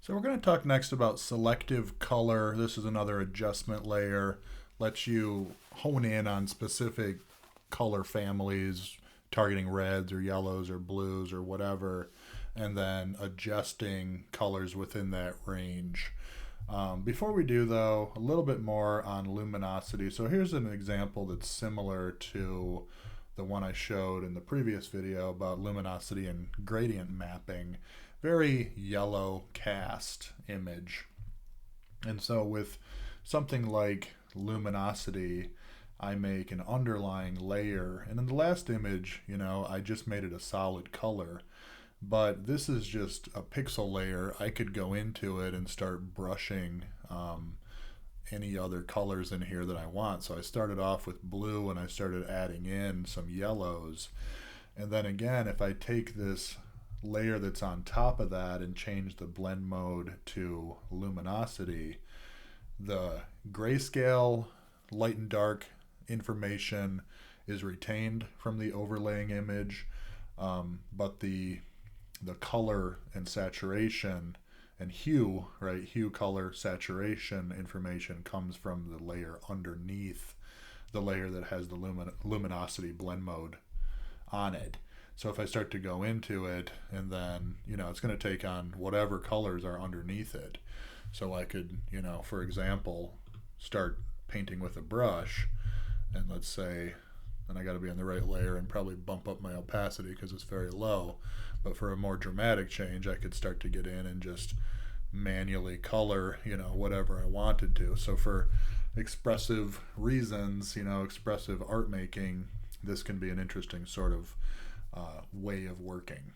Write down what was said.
So we're going to talk next about selective color. This is another adjustment layer. Lets you hone in on specific color families, targeting reds or yellows or blues or whatever, and then adjusting colors within that range. Before we do, though, a little bit more on luminosity. So here's an example that's similar to the one I showed in the previous video about luminosity and gradient mapping. Very yellow cast image. And so with something like luminosity, I make an underlying layer. And in the last image, I just made it a solid color. But this is just a pixel layer. I could go into it and start brushing any other colors in here that I want. So I started off with blue and I started adding in some yellows. And then again, if I take this layer that's on top of that and change the blend mode to luminosity, the grayscale, light and dark information is retained from the overlaying image, but the color and saturation and hue, right? Hue, color, saturation information comes from the layer underneath the layer that has the luminosity blend mode on it. So if I start to go into it, and then, it's going to take on whatever colors are underneath it. So I could, for example, start painting with a brush, and let's say, and I got to be on the right layer and probably bump up my opacity because it's very low. But for a more dramatic change, I could start to get in and just manually color, whatever I wanted to. So for expressive reasons, expressive art making, this can be an interesting sort of way of working.